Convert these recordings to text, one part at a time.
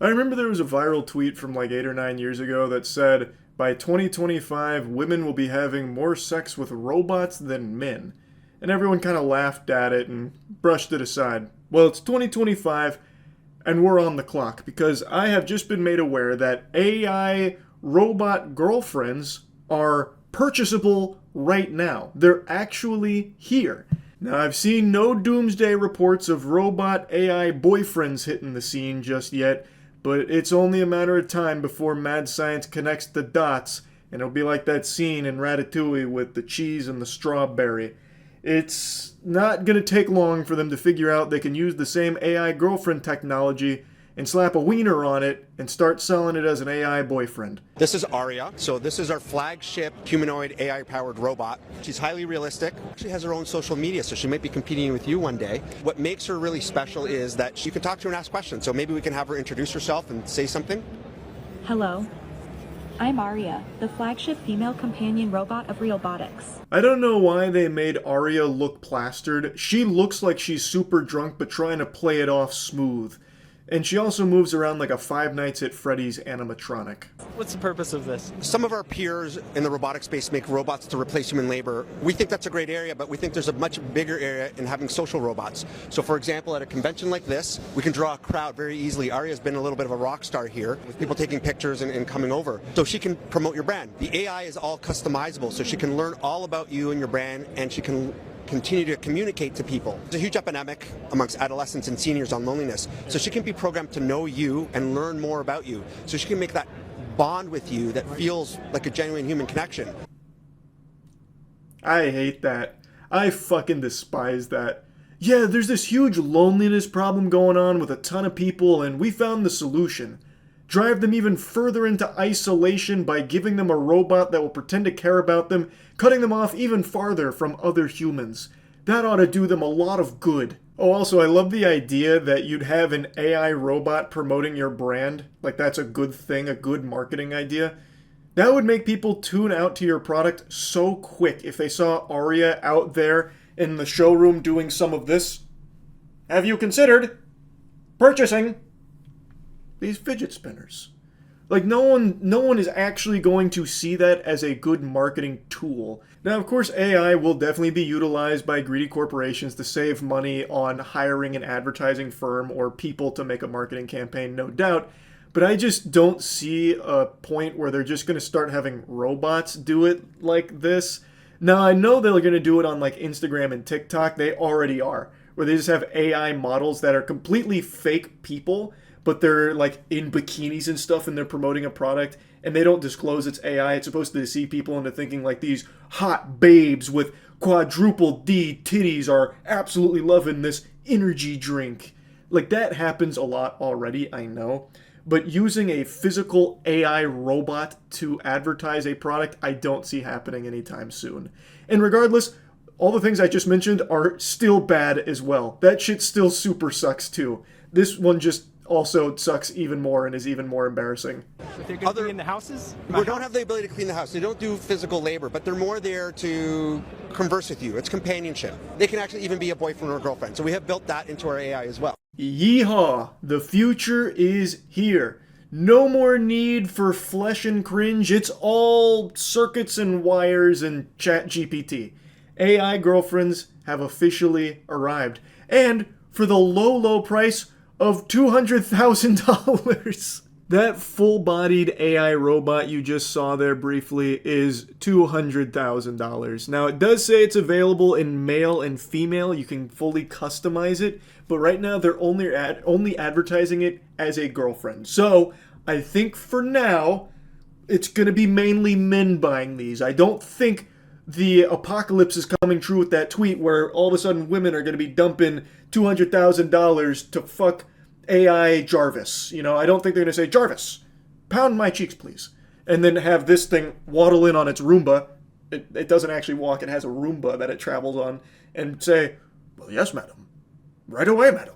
I remember there was a viral tweet from like 8 or 9 years ago that said, by 2025, women will be having more sex with robots than men. And everyone kind of laughed at it and brushed it aside. Well, it's 2025, and we're on the clock because I have just been made aware that AI robot girlfriends are purchasable right now. They're actually here. Now, I've seen no doomsday reports of robot AI boyfriends hitting the scene just yet, but it's only a matter of time before mad science connects the dots, and it'll be like that scene in Ratatouille with the cheese and the strawberry. It's not going to take long for them to figure out they can use the same AI girlfriend technology and slap a wiener on it and start selling it as an AI boyfriend. This is Arya. So this is our flagship humanoid AI-powered robot. She's highly realistic. She has her own social media, so she might be competing with you one day. What makes her really special is that you can talk to her and ask questions. So maybe we can have her introduce herself and say something. Hello. I'm Arya, the flagship female companion robot of Realbotics. I don't know why they made Arya look plastered. She looks like she's super drunk but trying to play it off smooth. And she also moves around like a Five Nights at Freddy's animatronic. What's the purpose of this? Some of our peers in the robotic space make robots to replace human labor. We think that's a great area, but we think there's a much bigger area in having social robots. So for example, at a convention like this, we can draw a crowd very easily. Arya's been a little bit of a rock star here, with people taking pictures and coming over. So she can promote your brand. The AI is all customizable, so she can learn all about you and your brand, and she can continue to communicate to people. There's a huge epidemic amongst adolescents and seniors on loneliness. So she can be programmed to know you and learn more about you. So she can make that bond with you that feels like a genuine human connection. I hate that. I fucking despise that. Yeah, there's this huge loneliness problem going on with a ton of people, and we found the solution. Drive them even further into isolation by giving them a robot that will pretend to care about them, cutting them off even farther from other humans. That ought to do them a lot of good. Oh, also, I love the idea that you'd have an AI robot promoting your brand. Like, that's a good thing, a good marketing idea. That would make people tune out to your product so quick if they saw Arya out there in the showroom doing some of this. Have you considered purchasing these fidget spinners? Like, no one is actually going to see that as a good marketing tool. Now, of course, AI will definitely be utilized by greedy corporations to save money on hiring an advertising firm or people to make a marketing campaign, no doubt. But I just don't see a point where they're just going to start having robots do it like this. Now, I know they're going to do it on like Instagram and TikTok. They already are, where they just have AI models that are completely fake people, but they're like in bikinis and stuff and they're promoting a product and they don't disclose it's AI. It's supposed to deceive people into thinking like these hot babes with quadruple D titties are absolutely loving this energy drink. Like, that happens a lot already, I know. But using a physical AI robot to advertise a product, I don't see happening anytime soon. And regardless, all the things I just mentioned are still bad as well. That shit still super sucks too. This one just also sucks even more and is even more embarrassing. But they're going to clean the houses? We don't have the ability to clean the house. They don't do physical labor, but they're more there to converse with you. It's companionship. They can actually even be a boyfriend or a girlfriend. So we have built that into our AI as well. Yeehaw! The future is here. No more need for flesh and cringe. It's all circuits and wires and chat GPT. AI girlfriends have officially arrived. And for the low, low price of $200,000. That full-bodied AI robot you just saw there briefly is $200,000. Now, it does say it's available in male and female. You can fully customize it, but right now they're only advertising it as a girlfriend. So, I think for now, it's going to be mainly men buying these. I don't think the apocalypse is coming true with that tweet where all of a sudden women are going to be dumping $200,000 to fuck AI Jarvis. You know, I don't think they're going to say, Jarvis, pound my cheeks, please. And then have this thing waddle in on its Roomba. It doesn't actually walk. It has a Roomba that it travels on. And say, well, yes, madam. Right away, madam.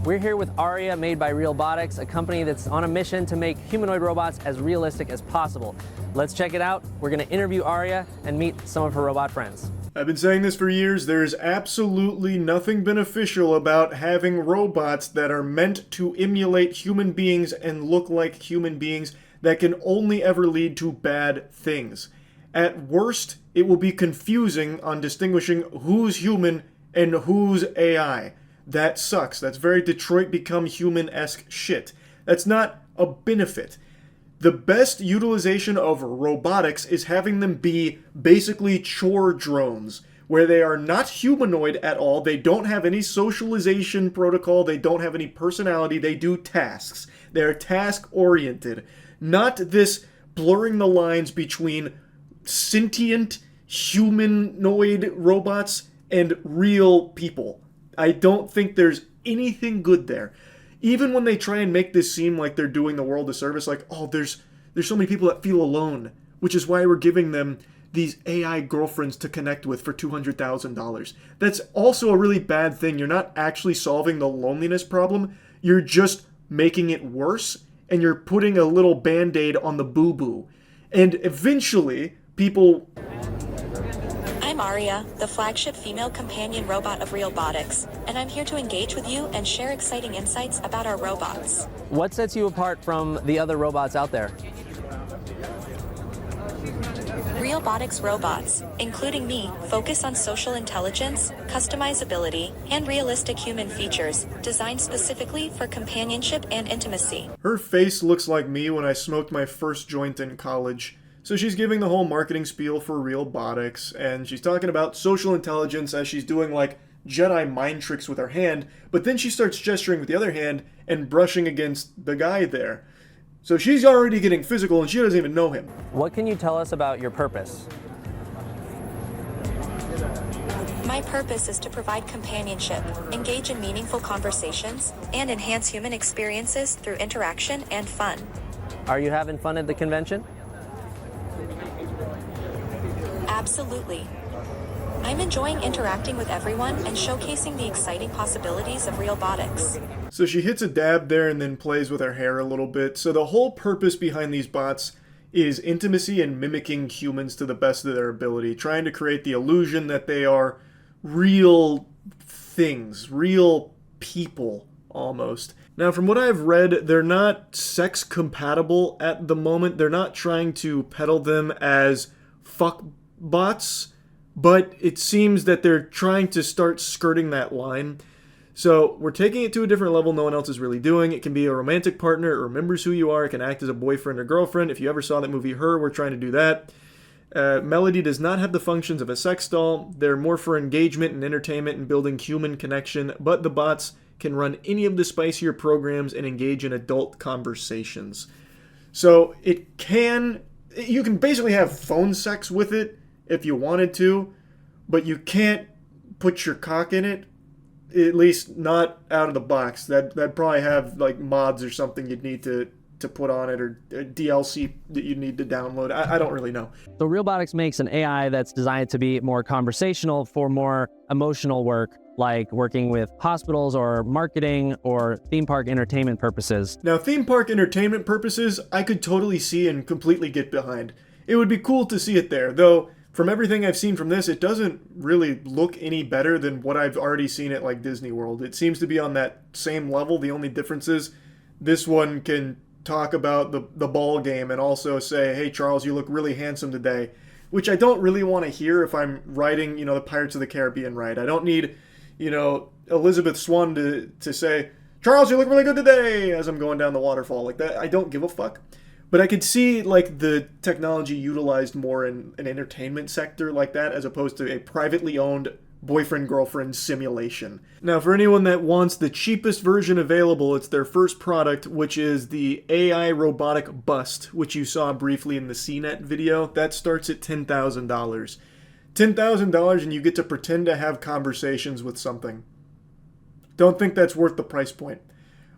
We're here with Arya, made by Realbotics, a company that's on a mission to make humanoid robots as realistic as possible. Let's check it out. We're going to interview Arya and meet some of her robot friends. I've been saying this for years. There's absolutely nothing beneficial about having robots that are meant to emulate human beings and look like human beings. That can only ever lead to bad things. At worst, it will be confusing on distinguishing who's human and who's AI. That sucks. That's very Detroit Become Human-esque shit. That's not a benefit. The best utilization of robotics is having them be basically chore drones, where they are not humanoid at all. They don't have any socialization protocol. They don't have any personality. They do tasks. They're task-oriented. Not this blurring the lines between sentient humanoid robots and real people. I don't think there's anything good there. Even when they try and make this seem like they're doing the world a service, like, oh, there's so many people that feel alone, which is why we're giving them these AI girlfriends to connect with for $200,000. That's also a really bad thing. You're not actually solving the loneliness problem. You're just making it worse, and you're putting a little band-aid on the boo-boo. And eventually, people... I'm Arya, the flagship female companion robot of Realbotics, and I'm here to engage with you and share exciting insights about our robots. What sets you apart from the other robots out there? Realbotics robots, including me, focus on social intelligence, customizability, and realistic human features, designed specifically for companionship and intimacy. Her face looks like me when I smoked my first joint in college. So she's giving the whole marketing spiel for Realbotics, and she's talking about social intelligence as she's doing like Jedi mind tricks with her hand, but then she starts gesturing with the other hand and brushing against the guy there. So she's already getting physical and she doesn't even know him. What can you tell us about your purpose? My purpose is to provide companionship, engage in meaningful conversations, and enhance human experiences through interaction and fun. Are you having fun at the convention? Absolutely. I'm enjoying interacting with everyone and showcasing the exciting possibilities of Realbotics. So she hits a dab there and then plays with her hair a little bit. So the whole purpose behind these bots is intimacy and mimicking humans to the best of their ability, trying to create the illusion that they are real things, real people almost. Now, from what I've read, they're not sex compatible at the moment. They're not trying to peddle them as fuck bots, but it seems that they're trying to start skirting that line. So we're taking it to a different level no one else is really doing. It can be a romantic partner. It remembers who you are. It can act as a boyfriend or girlfriend. If you ever saw that movie Her, we're trying to do that. Melody does not have the functions of a sex doll. They're more for engagement and entertainment and building human connection, but the bots can run any of the spicier programs and engage in adult conversations. So you can basically have phone sex with it if you wanted to, but you can't put your cock in it, at least not out of the box. That'd probably have like mods or something you'd need to put on it, or DLC that you need to download. I don't really know. So Realbotics makes an AI that's designed to be more conversational for more emotional work, like working with hospitals or marketing or theme park entertainment purposes. Now, theme park entertainment purposes, I could totally see and completely get behind. It would be cool to see it there, though from everything I've seen from this, it doesn't really look any better than what I've already seen at like Disney World. It seems to be on that same level. The only difference is this one can talk about the ball game and also say, hey, Charles, you look really handsome today, which I don't really want to hear if I'm writing, the Pirates of the Caribbean right. I don't need, Elizabeth Swann to say, Charles, you look really good today, as I'm going down the waterfall like that. I don't give a fuck. But I could see like the technology utilized more in an entertainment sector like that, as opposed to a privately owned boyfriend-girlfriend simulation. Now, for anyone that wants the cheapest version available, it's their first product, which is the AI robotic bust, which you saw briefly in the CNET video. That starts at $10,000. $10,000 and you get to pretend to have conversations with something. Don't think that's worth the price point.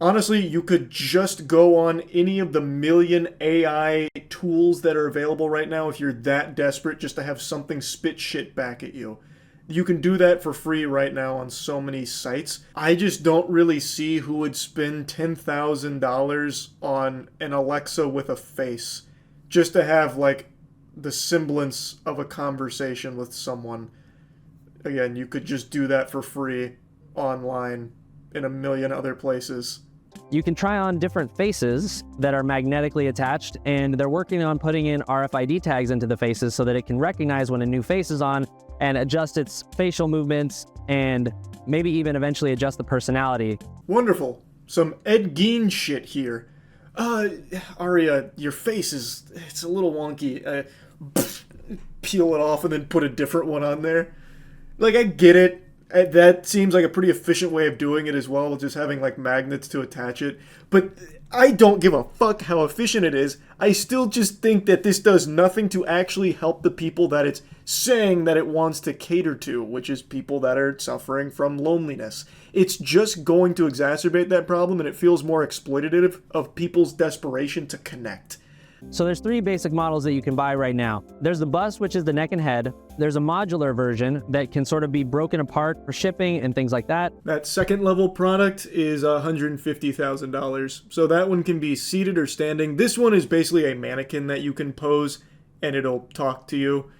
Honestly, you could just go on any of the million AI tools that are available right now if you're that desperate just to have something spit shit back at you. You can do that for free right now on so many sites. I just don't really see who would spend $10,000 on an Alexa with a face just to have like the semblance of a conversation with someone. again, you could just do that for free online in a million other places. You can try on different faces that are magnetically attached, and they're working on putting in RFID tags into the faces so that it can recognize when a new face is on and adjust its facial movements and maybe even eventually adjust the personality. Wonderful. Some Ed Gein shit here. Arya, your face it's a little wonky. Peel it off and then put a different one on there. Like, I get it. That seems like a pretty efficient way of doing it as well, with just having like magnets to attach it. But I don't give a fuck how efficient it is. I still just think that this does nothing to actually help the people that it's saying that it wants to cater to, which is people that are suffering from loneliness. It's just going to exacerbate that problem, and it feels more exploitative of people's desperation to connect. So there's 3 basic models that you can buy right now. There's the bust, which is the neck and head. There's a modular version that can sort of be broken apart for shipping and things like that. That second level product is $150,000. So that one can be seated or standing. This one is basically a mannequin that you can pose and it'll talk to you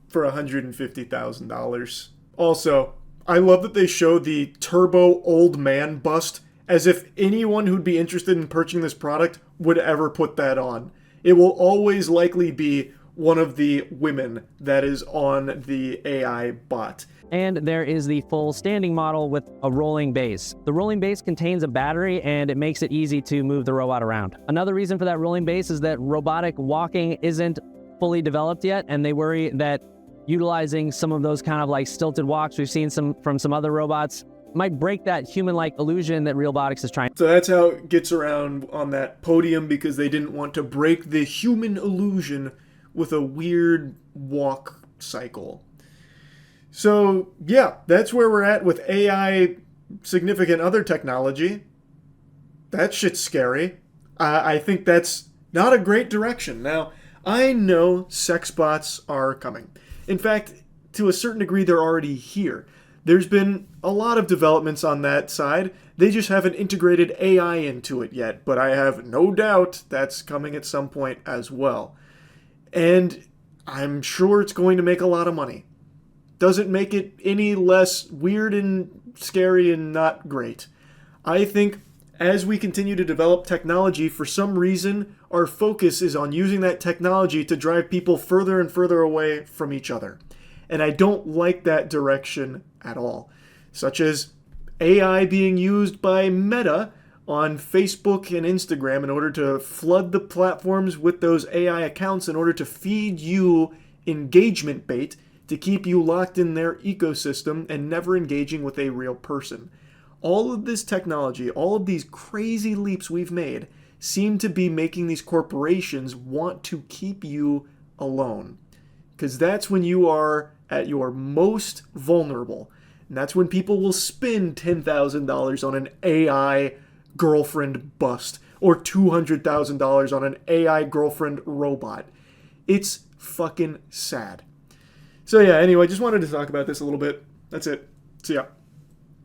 for $150,000. Also, I love that they show the turbo old man bust as if anyone who'd be interested in purchasing this product would ever put that on. It will always likely be one of the women that is on the AI bot. And there is the full standing model with a rolling base. The rolling base contains a battery and it makes it easy to move the robot around. Another reason for that rolling base is that robotic walking isn't fully developed yet, and they worry that utilizing some of those kind of like stilted walks we've seen from some other robots might break that human-like illusion that Realbotics is trying. So that's how it gets around on that podium, because they didn't want to break the human illusion with a weird walk cycle. So yeah, that's where we're at with AI significant other technology. That shit's scary. I think that's not a great direction. Now, I know sex bots are coming. In fact, to a certain degree, they're already here. There's been a lot of developments on that side. They just haven't integrated AI into it yet, but I have no doubt that's coming at some point as well. And I'm sure it's going to make a lot of money. Doesn't make it any less weird and scary and not great. I think as we continue to develop technology, for some reason, our focus is on using that technology to drive people further and further away from each other. And I don't like that direction at all. Such as AI being used by Meta on Facebook and Instagram in order to flood the platforms with those AI accounts in order to feed you engagement bait to keep you locked in their ecosystem and never engaging with a real person. All of this technology, all of these crazy leaps we've made, seem to be making these corporations want to keep you alone. Because that's when you are at your most vulnerable. And that's when people will spend $10,000 on an AI girlfriend bust or $200,000 on an AI girlfriend robot. It's fucking sad. So yeah, anyway, just wanted to talk about this a little bit. That's it. See ya.